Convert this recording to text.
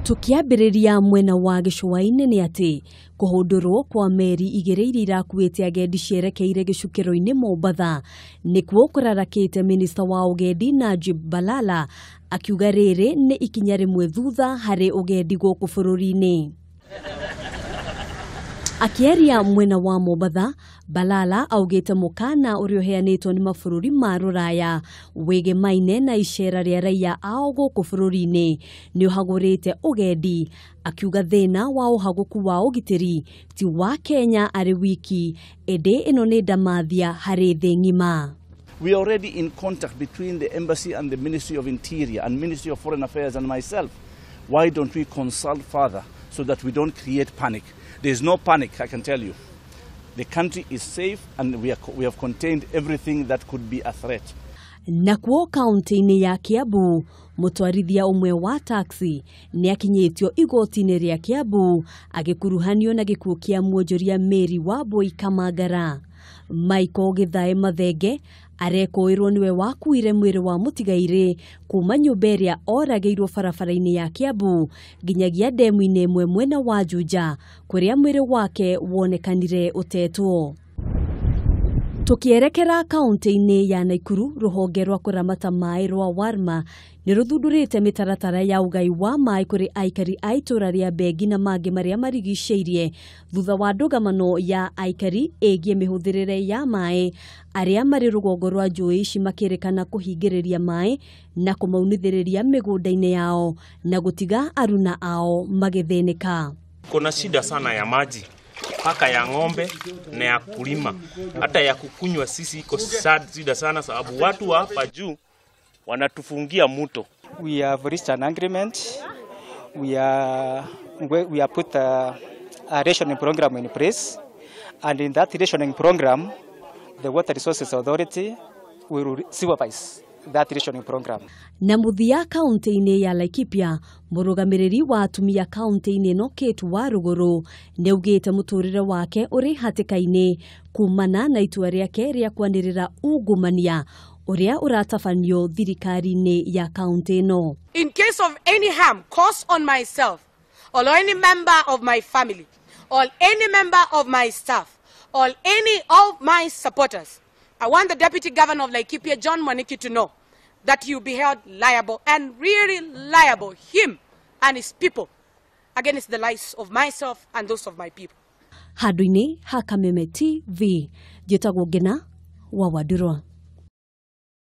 Tukiambĩrĩria mwena wa gĩcũa-inĩ nĩ atĩ kũhũndũrwo kwa meri igĩrĩ iria irakuĩte agendi cierekeire gĩcukĩro-inĩ Mombatha nĩkuo kũrarakĩte minista wa ugendi Najib Balala akiuga rĩrĩ nĩ ikinya rĩmwe thutha harĩ ugendi gũkũ bũrũri-inĩ. Akĩaria mwena wa Mombatha, Balala augĩte mũkana ũrĩa ũheanĩtwo nĩ mabũrũri ma Rũraya wĩgemaine na icera rĩa raia ao gũkũ bũrũri-inĩ nĩ ũhagũrĩte ugendi, akiuga thĩna wa ũhagũku wa ũgitĩri ti wa Kenya arĩ wiki, ĩndĩ ĩno nĩ ndamathia harĩ thĩ ng'ima. We are already in contact between the embassy and the Ministry of Interior and Ministry of Foreign Affairs and myself. Why don't we consult further so that we don't create panic? There is no panic, I can tell you. The country is safe and we have contained everything that could be a threat. Nakuo kaunti-inĩ ya Kiambu, mũtwarithia ũmwe wa taxi nĩ akinyĩtio igoti-inĩ rĩa Kiambu agĩkuruhanio na gĩkuũ kĩa mwonjoria Mary Wambui Kamangara. Maiko Githae Mathenge arekũĩrwo nĩwe wakuire mwĩrĩ wa mũtigairĩ kuma nyũmba ĩrĩa oragĩirwo barabara-inĩ ya Kiambu nginyagia ndemu-inĩ ĩmwe mwena wa Juja kũrĩa mwĩrĩ wake wonekanire ũtetwo. Tukierekera kaunti-inĩ ya Nakuru, rũhonge rwa kũramata maĩ rwa Warma nĩ rũthundũrĩte mĩtaratara ya ũgai wa maĩ kũrĩ aikari a itũra rĩa Bengi na mangĩ marĩa marigicĩirie thutha wa ndũgamano ya aikari ĩgiĩ mĩhũthĩrĩre ya maĩ arĩa marĩ rũgongo rwa njũĩ ici makĩrĩkana kũhingĩrĩria maĩ na kũmaunithĩrĩria mĩgũnda-inĩ yao na gũtiga aruna ao magĩthĩnĩka. Kuna shida sana ya maji, paka ya ng'ombe na ya kulima, hata ya kukunywa sisi iko shida sana sababu watu hapa juu wanatufungia mto. We have reached an agreement. We have put a rationing program in place, and in that rationing program, the Water Resources Authority will supervise that rationing program. Na muthia kaunti-inĩ ya Laikipia, mũrũgamĩrĩri wa atumia kaunti-inĩ ĩno Kate wa Rũgũrũ nĩ augĩte mũtũrĩre wake ũrĩ hatĩka-inĩ kumana na itua rĩake rĩa kwanĩrĩra ungumania ũrĩa ũratabanio thirikari-inĩ ya kaunti ĩno. In case of any harm caused on myself or any member of my family or any member of my staff or any of my supporters, I want the Deputy Governor of Laikipia, John Mwaniki, to know that he will be held liable, and really liable, him and his people, against the lives of myself and those of my people. Handũ-inĩ ha Kameme TV, njĩtagwo Ngina wa Wadurwa.